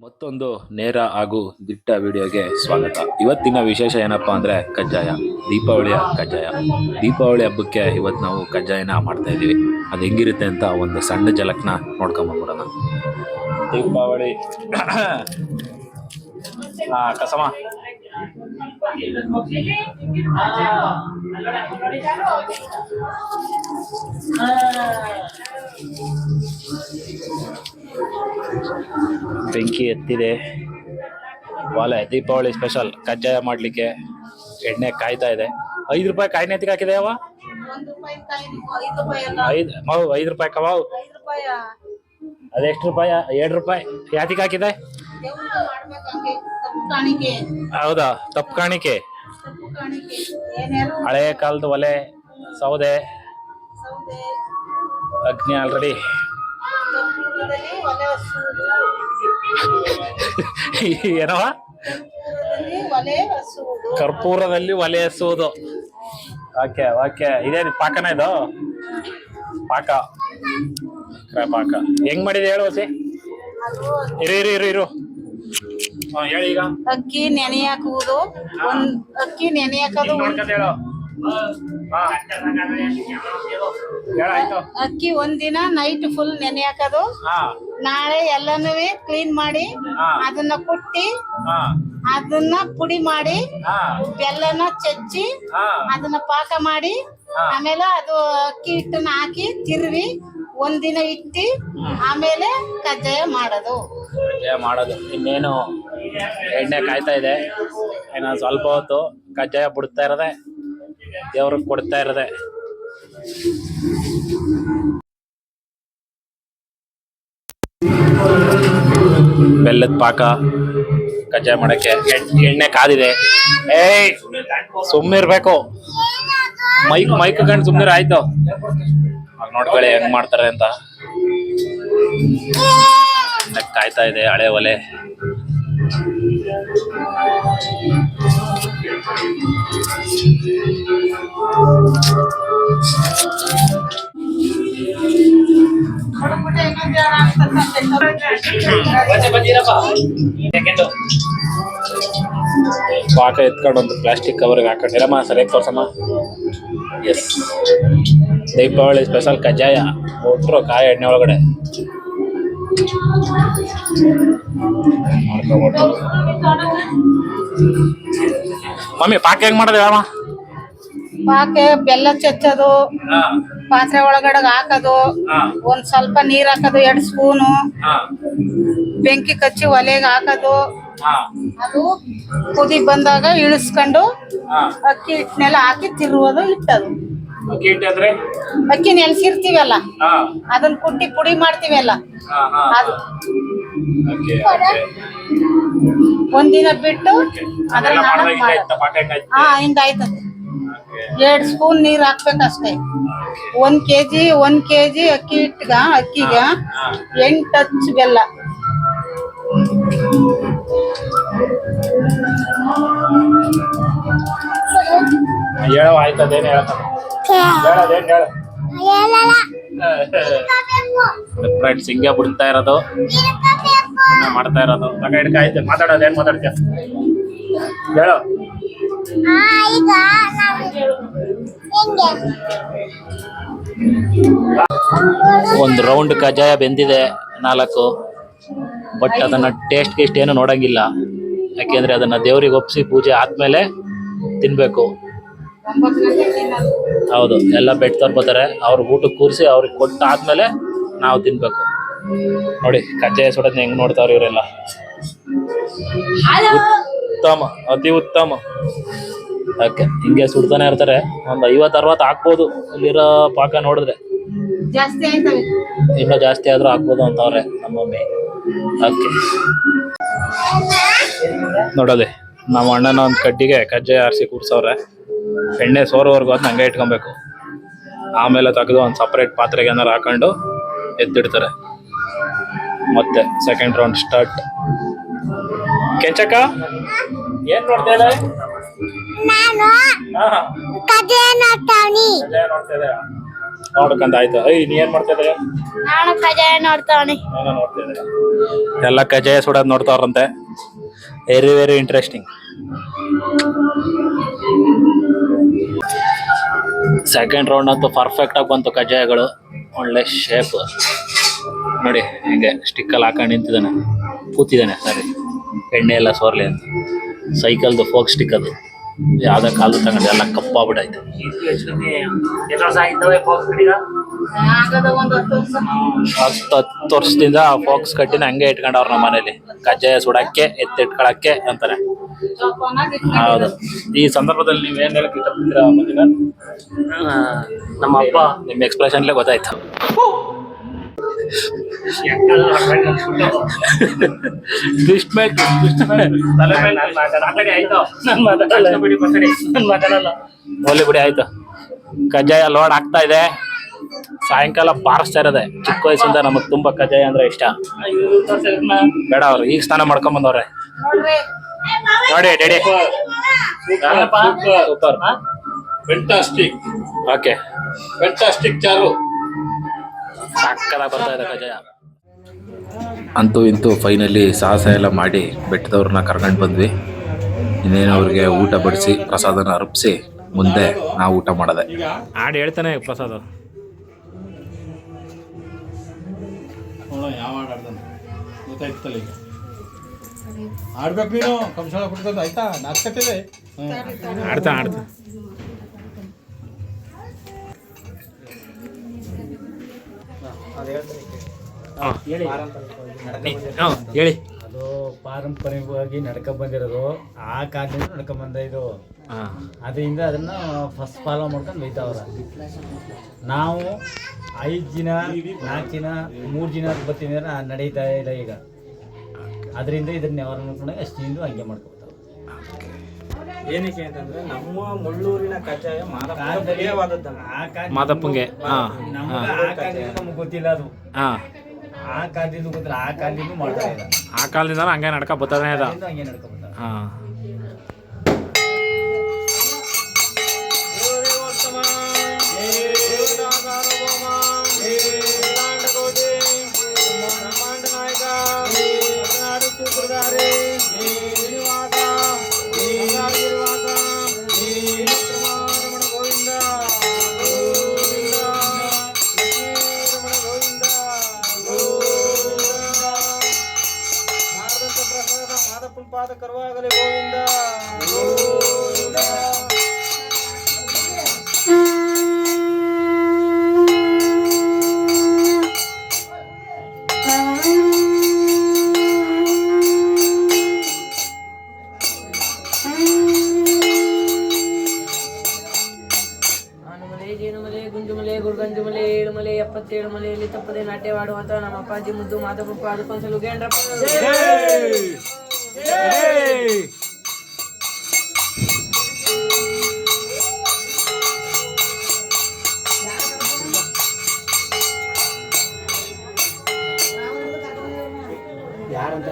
ಮತ್ತೊಂದು ನೇರ ಹಾಗೂ ದಿಟ್ಟ ವಿಡಿಯೋಗೆ ಸ್ವಾಗತ. ಇವತ್ತಿನ ವಿಶೇಷ ಏನಪ್ಪಾ ಅಂದರೆ ಕಜ್ಜಾಯ, ದೀಪಾವಳಿಯ ಕಜ್ಜಾಯ. ದೀಪಾವಳಿ ಹಬ್ಬಕ್ಕೆ ಇವತ್ತು ನಾವು ಕಜ್ಜಾಯನ ಮಾಡ್ತಾ ಇದ್ದೀವಿ. ಅದು ಹೆಂಗಿರುತ್ತೆ ಅಂತ ಒಂದು ಸಣ್ಣ ಝಲಕ್ನ ನೋಡ್ಕೊಂಬಂದ್ಬಿಡೋಣ. ದೀಪಾವಳಿ ಕಸಮ ಬೆಂಕಿ ಎತ್ತಿದೆ. ಒಲೆ ದೀಪಾವಳಿ ಸ್ಪೆಷಲ್ ಕಜ್ಜಾಯ ಮಾಡಲಿಕ್ಕೆ ಎಣ್ಣೆ ಕಾಯ್ತಾ ಇದೆ. 5 ರೂಪಾಯಿ ಕಾಯಿ ನೆತ್ತಿಗೆ ಹಾಕಿದೆ ಅವ. 5 ರೂಪಾಯಿ ಕವಾವು. ಅದೆಷ್ಟು ರೂಪಾಯಿ? 7 ರೂಪಾಯಿ. ಯಾತಿಗೆ ಹಾಕಿದೆ? ಹೌದಾ, ತಪ್ಪು ಕಾಣಿಕೆ. ಹಳೆ ಕಾಲದ ಒಲೆ, ಸೌದೆ, ಅಗ್ನಿ ಆಲ್ರೆಡಿ. ಏನವ? ಕರ್ಪೂರದಲ್ಲಿ ಒಲೆ ಹಸುವುದು. Okay okay. ಇದೇನು ಪಾಕನ ಇದು? ಪಾಕ ಪಾಕ ಹೆಂಗ್ ಮಾಡಿದೆ ಹೇಳು ಹೊಸಿ. ಇರು ಹೇಳಿ. ಈಗ ಅಕ್ಕಿ ನೆನೆ ಹಾಕುವುದು. ಅಕ್ಕಿ ನೆನೆ ಹಾಕೋದು. ಅಕ್ಕಿ ಒಂದಿನ ನೈಟ್ ಫುಲ್ ನೆನೆ ಹಾಕೋದು. ನಾಳೆ ಎಲ್ಲನೂ ಕ್ಲೀನ್ ಮಾಡಿ ಅದನ್ನ ಕುಟ್ಟಿ ಅದನ್ನ ಪುಡಿ ಮಾಡಿ ಬೆಲ್ಲನ ಚಚ್ಚಿ ಅದನ್ನ ಪಾಕ ಮಾಡಿ ಆಮೇಲೆ ಅದು ಅಕ್ಕಿ ಹಿಟ್ಟನ್ನ ಹಾಕಿ ತಿರುವಿ ಒಂದಿನ ಇಟ್ಟಿ ಆಮೇಲೆ ಕಜ್ಜಾಯ ಮಾಡೋದು. ಇನ್ನೇನು ಎಣ್ಣೆ ಕಾಯ್ತಾ ಇದೆ. ಇನ್ನು ಸ್ವಲ್ಪ ಹೊತ್ತು ಕಜ್ಜಾಯ ಬಿಡ್ತಾ ಇರೋದೆ, ದೇವ್ರಿಗೆ ಕೊಡ್ತಾ ಇರೋದೆ. ಬೆಲ್ಲದ ಪಾಕ ಕಜ್ಜಾಯ ಮಾಡಕ್ಕೆ ಎಣ್ಣೆ ಕಾದಿದೆ. ಏಯ್ ಸುಮ್ಮಿರ್ಬೇಕು. ಮೈಕ್ ಗಂಡು ಸುಮ್ಮಿರ ಆಯ್ತು. ನೋಡ್ಕೊಳ್ಳಿ ಹೆಂಗ್ ಮಾಡ್ತಾರೆ ಅಂತ. ಕಾಯ್ತಾ ಇದೆ ಹಳೆ ಒಲೆ. ಪಾಕ ಎತ್ಕೊಂಡು ಒಂದು ಪ್ಲಾಸ್ಟಿಕ್ ಕವರ್ಗೆ ಹಾಕೊಂಡಿರಮ್ಮ. ಸರಿಯಾಗಿ ತೋರ್ಸಮ್ಮ. ಎಸ್, ದೀಪಾವಳಿ ಸ್ಪೆಷಲ್ ಕಜ್ಜಾಯ ಕೊಟ್ಟರು ಕಾಯಿ ಎಣ್ಣೆ ಒಳಗಡೆ ಮಾಡ್ಕೊಬಿಟ್ಟು. ಮಮ್ಮಿ ಪಾಕ ಹೆಂಗ್ ಮಾಡೋದು ಹೇಳಮ್ಮ. ಪಾಕ ಬೆಲ್ಲ ಚಚ್ಚೋದು, ಪಾತ್ರೆ ಒಳಗಡೆ ಹಾಕೋದು, ಒಂದ್ ಸ್ವಲ್ಪ ನೀರ್ ಹಾಕೋದು, 2 ಸ್ಪೂನು, ಬೆಂಕಿ ಕಚ್ಚಿ ಒಲೆಗೆ ಹಾಕೋದು. ಅದು ಕುದಿ ಬಂದಾಗ ಇಳಿಸ್ಕೊಂಡು ಅಕ್ಕಿ ಹಿಟ್ಟನೆಲ್ಲ ಹಾಕಿ ತಿರುವುದು. ಇಟ್ಟದು ಅಕ್ಕಿ ನೆನ್ಸಿರ್ತೀವಲ್ಲ ಅದನ್ನ ಕುಟ್ಟಿ ಪುಡಿ ಮಾಡ್ತೀವಲ್ಲ ಅದು. ಒಂದಿನ ಬಿಟ್ಟು ಅದನ್ನ ಹಿಂಗಾಯ್ತದೆ. 2 ಸ್ಪೂನ್ ನೀರ್ ಹಾಕ್ಬೇಕಷ್ಟೇ. 1 ಕೆಜಿ ಅಕ್ಕಿಗೆ 8 ಅಚ್ಚು ಬೆಲ್ಲ. ಹೇಳೋ ಆಯ್ತದೇನು ಹೇಳ್ತಾನೆ. ಫ್ರೆಂಡ್ಸ್ ಹಿಂಗೆ ಬಿಡ್ತಾ ಇರೋದು, ಮಾಡ್ತಾ ಇರೋದು. ಆಯ್ತು ಮಾತಾಡೋದು. ಏನ್ ಮಾತಾಡ್ತೀಯ ಹೇಳೋ. ಒಂದು ರೌಂಡ್ ಕಜ್ಜಾಯ ಬೆಂದಿದೆ 4. ಬಟ್ ಅದನ್ನ ಟೇಸ್ಟ್ ಗೀಸ್ಟ್ ಏನು ನೋಡಂಗಿಲ್ಲ. ಯಾಕೆಂದ್ರೆ ಅದನ್ನ ದೇವ್ರಿಗೆ ಒಪ್ಸಿ ಪೂಜೆ ಆದ್ಮೇಲೆ ತಿನ್ಬೇಕು. ಹೌದು, ಎಲ್ಲ ಬೆಟ್ ತರ್ಬೋತಾರೆ. ಅವ್ರ ಊಟಕ್ಕೆ ಕೂರಿಸಿ ಅವ್ರಿಗೆ ಕೊಟ್ಟ ಆದ್ಮೇಲೆ ನಾವು ತಿನ್ಬೇಕು. ನೋಡಿ ಕಜ್ಜಾಯ ಸುಡೋದನ್ನ ಹೆಂಗ್ ನೋಡ್ತಾವ್ರ ಇವರೆಲ್ಲ. ಉತ್ತಮ, ಅತಿ ಉತ್ತಮ. ಓಕೆ, ಹಿಂಗೆ ಸುಡ್ತಾನೆ ಇರ್ತಾರೆ. ಒಂದು 50-60 ಹಾಕ್ಬೋದು ಇಲ್ಲಿರೋ ಪಾಕ ನೋಡಿದ್ರೆ. ಇನ್ನೂ ಜಾಸ್ತಿ ಆದ್ರೂ ಹಾಕ್ಬೋದು ಅಂತವ್ರೆ ನಮ್ಮ ಮಮ್ಮಿ. ಓಕೆ, ನೋಡೋದೆ ನಮ್ಮ ಅಣ್ಣನ ಒಂದು ಕಡ್ಡಿಗೆ ಕಜ್ಜಾಯ ಆರಿಸಿ ಕೂರ್ಸವ್ರೆ. ಎಣ್ಣೆ ಸೋರೋವರೆಗೂ ಅದನ್ನ ಹಂಗೆ ಇಟ್ಕೊಬೇಕು. ಆಮೇಲೆ ತೆಗೆದು ಒಂದು ಸಪ್ರೇಟ್ ಪಾತ್ರೆಗೆ ಏನಾರು ಹಾಕೊಂಡು ಎತ್ತಿಡ್ತಾರೆ. ಮತ್ತೆ ಸೆಕೆಂಡ್ ರೌಂಡ್ ಸ್ಟಾರ್ಟ್. ಕೆಂಚಕ್ಕ ಏನ್ ನೋಡ್ತಾ ಇದೆ? ಕಜ್ಜಾಯ ನೋಡ್ತಾ ನೋಡ್ಕಂತ ಆಯ್ತು. ನೀ ಏನ್ ಮಾಡ್ತಾ ಇದ್ದೀಯ? ನಾನು ಕಜಾಯ ನೋಡ್ತಾವಣಿ. ಏನೋ ನೋಡ್ತಾ ಇದ್ದೀಯ? ಎಲ್ಲ ಕಜ್ಜಾಯ ಸುಡೋದು ನೋಡ್ತಾವ್ರಂತೆ. Very very interesting. Second round ಅಂತೂ ಪರ್ಫೆಕ್ಟ್ ಆಗಿ ಬಂತು ಕಜ್ಜಾಯಗಳು. ಒಳ್ಳೆ ಶೇಪ್ ನೋಡಿ, ಹಿಂಗೆ ಸ್ಟಿಕ್ಕಲ್ಲಿ ಹಾಕೊಂಡು ನಿಂತಿದ್ದಾನೆ, ಕೂತಿದ್ದಾನೆ. ಸರಿ, ಎಣ್ಣೆ ಎಲ್ಲ ಸೋರ್ಲಿ ಅಂತ. ಸೈಕಲ್ದು ಫೋಕ್ ಸ್ಟಿಕ್ ಅದು, ಯಾವ್ದೋ ಕಾಲು ತಗೊಂಡು ಎಲ್ಲ ಕಪ್ಪಾಗ್ಬಿಟ್ಟಾಯ್ತು. ಹತ್ತು ವರ್ಷದಿಂದ ಫೋಕ್ಸ್ ಕಟ್ಟಿನ ಹಂಗೆ ಇಟ್ಕೊಂಡವ್ರು ನಮ್ಮ ಮನೇಲಿ, ಕಜ್ಜಾಯ ಸುಡಕ್ಕೆ ಎತ್ತಿಟ್ಕೊಳಕ್ಕೆ ಅಂತಾರೆ. ಹೌದು. ಈ ಸಂದರ್ಭದಲ್ಲಿ ನೀವೇನ್ ಹೇಳಕ್ ಇಷ್ಟಪಡ್ತೀರಾ ಮಂಜುನಾ? ನಮ್ಮ ಹಬ್ಬ ನಿಮ್ಮ ಎಕ್ಸ್ಪ್ರೆಷನ್ಲೇ ಗೊತ್ತಾಯ್ತು. ಹೋಲಿ ಬಿಡಿ ಆಯ್ತು. ಕಜ್ಜಾಯ ಲೋಡ್ ಆಗ್ತಾ ಇದೆ. ಸಾಯಂಕಾಲ ಬಾರಿಸ್ತಾ ಇರೋದೆ. ಚಿಕ್ಕ ವಯಸ್ಸಿಂದ ನಮಗ್ ತುಂಬಾ ಕಜ್ಜಾಯ ಅಂದ್ರೆ ಇಷ್ಟ. ಬೇಡ, ಅವ್ರು ಈಗ ಸ್ನಾನ ಮಾಡ್ಕೊಂಡ್ ಬಂದವ್ರೆ ನೋಡಿ. Daddy super, fantastic, okay, fantastic Charu. ಸಕ್ಕತ್ತಾಗಿ ಬರ್ತಾ ಇದೆ ಕಜ್ಜಾಯ. ಅಂತೂ ಇಂತೂ ಫೈನಲಿ ಸಾಹಸ ಎಲ್ಲ ಮಾಡಿ ಬೆಟ್ಟದವ್ರನ್ನ ಕರ್ಕೊಂಡು ಬಂದ್ವಿ. ಇನ್ನೇನು ಅವ್ರಿಗೆ ಊಟ ಬಡಿಸಿ ಪ್ರಸಾದನ ಅರ್ಪಿಸಿ ಮುಂದೆ ನಾವು ಊಟ ಮಾಡೋದೆ. ಹಾಡು ಹೇಳ್ತಾನೆ ಪ್ರಸಾದ. ಯಾವ ಹಾಡು ಆಡ್ದಾನೆ ಗೊತ್ತಾಯ್ತಲ್ಲ ಈಗ. ಆಡ್ಬೇಕು ನೀನು, ಕಂಸಾಳ ಕೊಡ್ತದ ಆಯ್ತಾ? ನಾಚ್ಕತ್ತಿದೆ ಆಡ್ತಾ ಹೇಳಿ. ಅದು ಪಾರಂಪರಿಕವಾಗಿ ನಡ್ಕೊ ಬಂದಿರೋದು, ಆ ಕಾಲದಿಂದ ನಡ್ಕೊ ಬಂದ ಇದು. ಅದರಿಂದ ಅದನ್ನ ಫಸ್ಟ್ ಫಾಲೋ ಮಾಡ್ಕೊಂಡು ಬೈತಾವ್ರ. ನಾವು 5 ದಿನ 4 ದಿನ 3 ದಿನ ಬರ್ತೀನಿ ಅಂದ್ರೆ ನಡೀತಾ ಇಲ್ಲ ಈಗ. ಅದರಿಂದ ಇದನ್ನ ಯಾರು ನೋಡ್ಕೊಂಡಾಗ ಅಷ್ಟಿಂದು ಹಂಗೆ ಮಾಡ್ಕೊತಾರೆ. ಏನಕ್ಕೆ ಅಂತಂದ್ರೆ ನಮ್ಮ ಮುಳ್ಳೂರಿನ ಕಜ್ಜಾಯ ಮಾದಪ್ಪಂಗೆ ನಮ್ಗೆ ಗೊತ್ತಿಲ್ಲ ಅದು. ಆ ಕಾಲದಿಂದ ಗೊತ್ತಿಲ್ಲ, ಆ ಕಾಲದಿಂದ ಮಾಡ್ತಾ ಇಲ್ಲ. ಆ ಕಾಲದಿಂದ ಹಂಗೆ ನಡ್ಕೊ ಬರ್ತದೆ ಅದ. ಹಂಗೆ ನಡ್ಕೊ ಬರ್ತಾರೆ. ಪಾದ ಕರುವಾಗಲೇ ಗೋವಿಂದ ಗೋವಿಂದ. ಆನುಮಲೆ, ಜೇನುಮಲೆ, ಗುಂಜುಮಲೆ, ಗುರ್ಗಂಜುಮಲೆ, ಏಳುಮಲೆ, 77 ಮಲೆಯಲ್ಲಿ ತಪ್ಪದೆ ನಾಟ್ಯವಾಡುವಂತ ನಮ್ಮ ಅಪ್ಪಾಜಿ ಮುದ್ದು ಮಾತಪ್ಪ ಅದಕ್ಕೊಂದ್ಸಲ ಗೇಂಡ್ರಪ್ಪ. ಯಾರಂತ